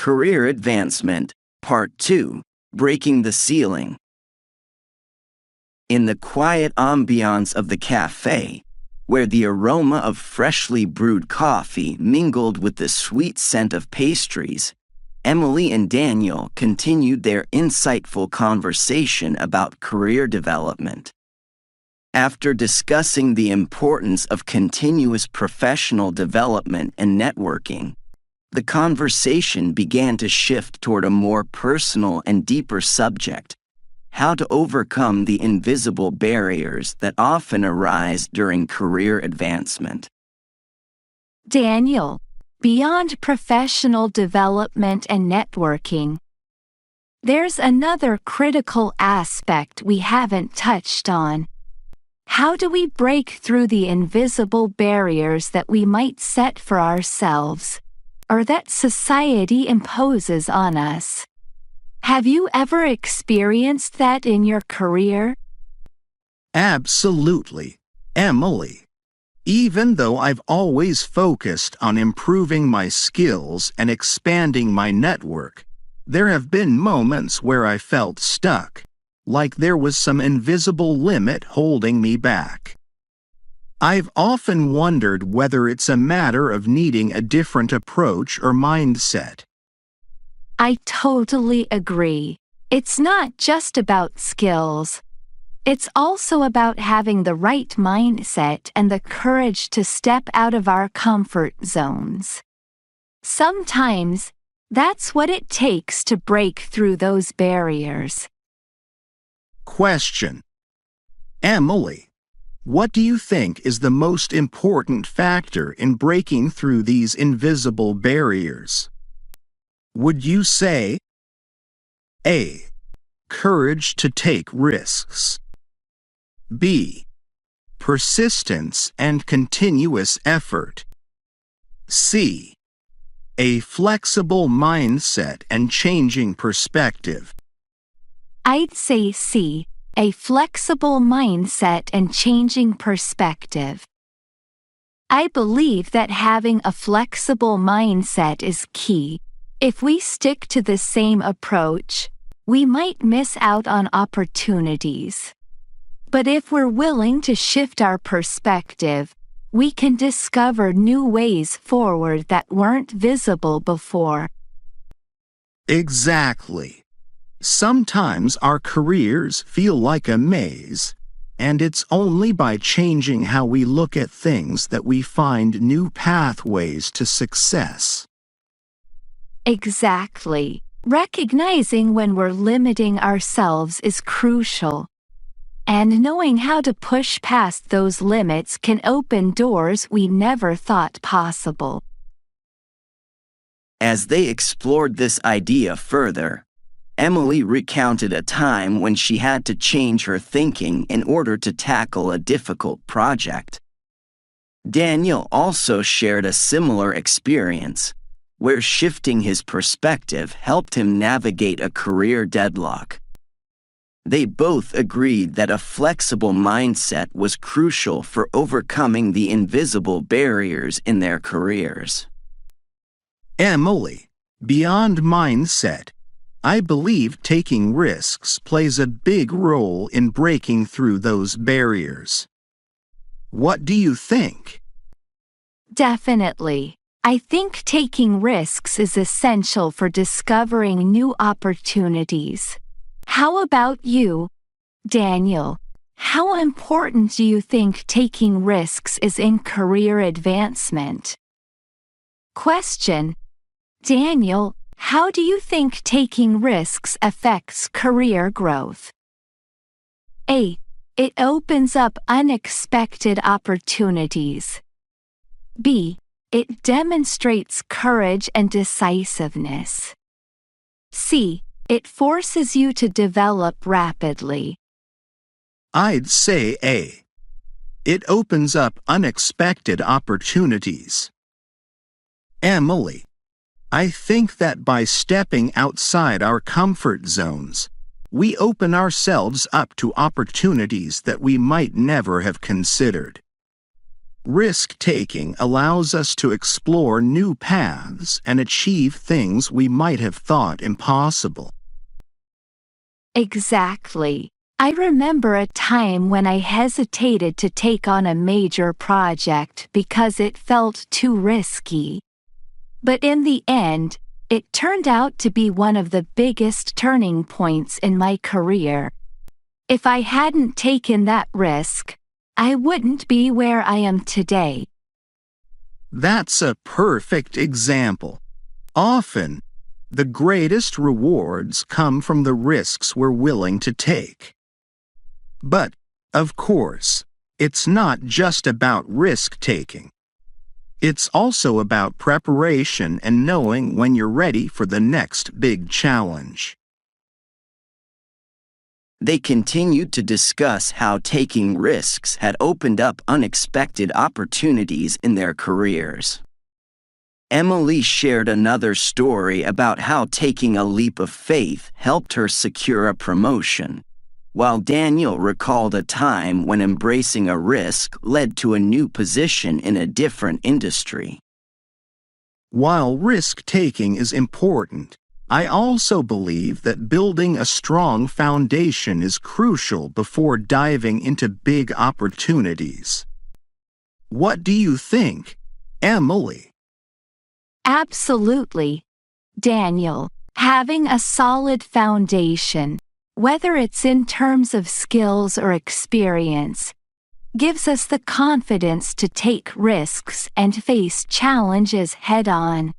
Career Advancement, Part 2, Breaking the Ceiling. In the quiet ambiance of the cafe, where the aroma of freshly brewed coffee mingled with the sweet scent of pastries, Emily and Daniel continued their insightful conversation about career development. After discussing the importance of continuous professional development and networking, the conversation began to shift toward a more personal and deeper subject: how to overcome the invisible barriers that often arise during career advancement. Daniel, beyond professional development and networking, there's another critical aspect we haven't touched on. How do we break through the invisible barriers that we might set for ourselves, or that society imposes on us? Have you ever experienced that in your career? Absolutely, Emily. Even though I've always focused on improving my skills and expanding my network, there have been moments where I felt stuck, like there was some invisible limit holding me back. I've often wondered whether it's a matter of needing a different approach or mindset. I totally agree. It's not just about skills. It's also about having the right mindset and the courage to step out of our comfort zones. Sometimes, that's what it takes to break through those barriers. Question. Emily, what do you think is the most important factor in breaking through these invisible barriers? Would you say A. Courage to take risks, B. Persistence and continuous effort, C. A flexible mindset and changing perspective? I'd say C. A flexible mindset and changing perspective. I believe that having a flexible mindset is key. If we stick to the same approach, we might miss out on opportunities. But if we're willing to shift our perspective, we can discover new ways forward that weren't visible before. Exactly. Sometimes our careers feel like a maze, and it's only by changing how we look at things that we find new pathways to success. Exactly. Recognizing when we're limiting ourselves is crucial. And knowing how to push past those limits can open doors we never thought possible. As they explored this idea further, Emily recounted a time when she had to change her thinking in order to tackle a difficult project. Daniel also shared a similar experience, where shifting his perspective helped him navigate a career deadlock. They both agreed that a flexible mindset was crucial for overcoming the invisible barriers in their careers. Emily, beyond mindset, I believe taking risks plays a big role in breaking through those barriers. What do you think? Definitely. I think taking risks is essential for discovering new opportunities. How about you, Daniel? How important do you think taking risks is in career advancement? Question. Daniel, how do you think taking risks affects career growth? A. It opens up unexpected opportunities. B. It demonstrates courage and decisiveness. C. It forces you to develop rapidly. I'd say A. It opens up unexpected opportunities. Emily, I think that by stepping outside our comfort zones, we open ourselves up to opportunities that we might never have considered. Risk-taking allows us to explore new paths and achieve things we might have thought impossible. Exactly. I remember a time when I hesitated to take on a major project because it felt too risky. But in the end, it turned out to be one of the biggest turning points in my career. If I hadn't taken that risk, I wouldn't be where I am today. That's a perfect example. Often, the greatest rewards come from the risks we're willing to take. But, of course, it's not just about risk-taking. It's also about preparation and knowing when you're ready for the next big challenge. They continued to discuss how taking risks had opened up unexpected opportunities in their careers. Emily shared another story about how taking a leap of faith helped her secure a promotion, while Daniel recalled a time when embracing a risk led to a new position in a different industry. While risk-taking is important, I also believe that building a strong foundation is crucial before diving into big opportunities. What do you think, Emily? Absolutely, Daniel. Having a solid foundation, whether it's in terms of skills or experience, gives us the confidence to take risks and face challenges head-on.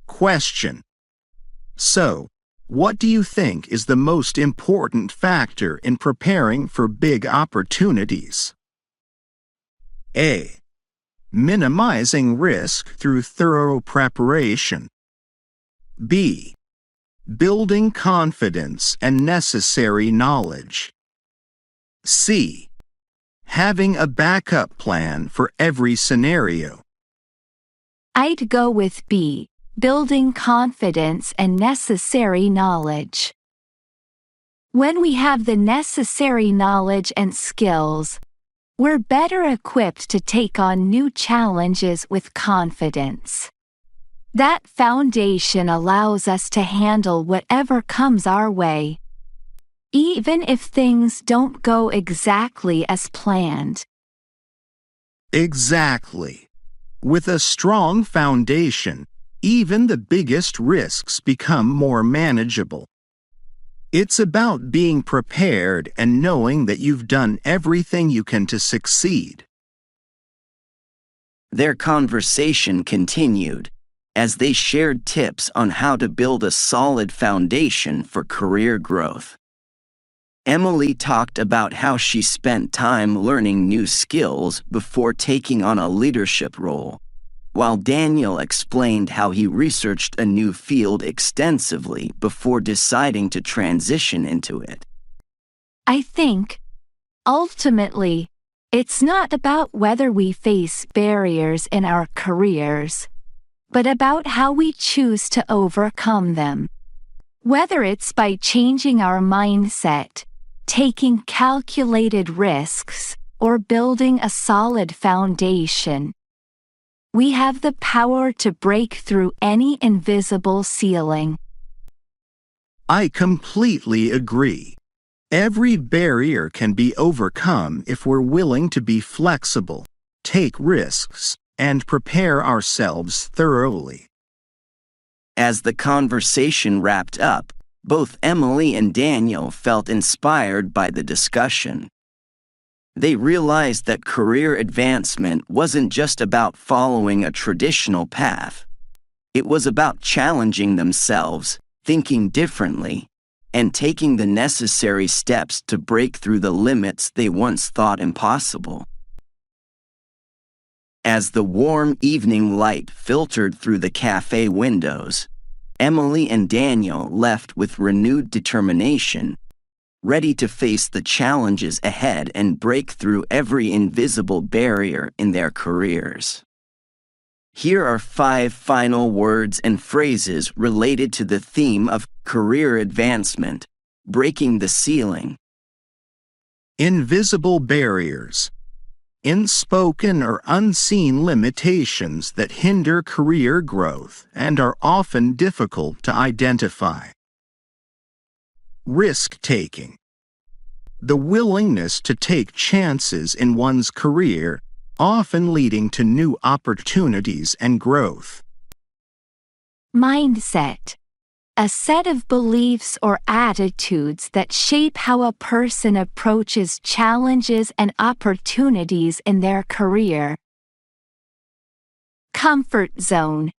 Question. So, what do you think is the most important factor in preparing for big opportunities? A. Minimizing risk through thorough preparation. B. Building confidence and necessary knowledge. C. Having a backup plan for every scenario. I'd go with B. Building confidence and necessary knowledge. When we have the necessary knowledge and skills, we're better equipped to take on new challenges with confidence. That foundation allows us to handle whatever comes our way, even if things don't go exactly as planned. Exactly. With a strong foundation, even the biggest risks become more manageable. It's about being prepared and knowing that you've done everything you can to succeed. Their conversation continued as they shared tips on how to build a solid foundation for career growth. Emily talked about how she spent time learning new skills before taking on a leadership role, while Daniel explained how he researched a new field extensively before deciding to transition into it. I think, ultimately, it's not about whether we face barriers in our careers, but about how we choose to overcome them. Whether it's by changing our mindset, taking calculated risks, or building a solid foundation, we have the power to break through any invisible ceiling. I completely agree. Every barrier can be overcome if we're willing to be flexible, take risks, and prepare ourselves thoroughly. As the conversation wrapped up, both Emily and Daniel felt inspired by the discussion. They realized that career advancement wasn't just about following a traditional path. It was about challenging themselves, thinking differently, and taking the necessary steps to break through the limits they once thought impossible. As the warm evening light filtered through the cafe windows, Emily and Daniel left with renewed determination, ready to face the challenges ahead and break through every invisible barrier in their careers. Here are 5 final words and phrases related to the theme of career advancement, breaking the ceiling. Invisible barriers. unspoken or unseen limitations that hinder career growth and are often difficult to identify. Risk-taking. The willingness to take chances in one's career, often leading to new opportunities and growth. Mindset. A set of beliefs or attitudes that shape how a person approaches challenges and opportunities in their career. Comfort zone.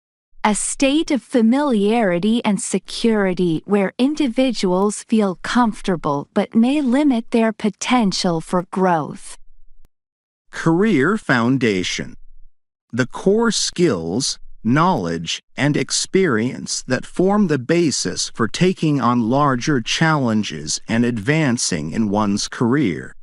A state of familiarity and security where individuals feel comfortable but may limit their potential for growth. Career foundation. The core skills, knowledge, and experience that form the basis for taking on larger challenges and advancing in one's career.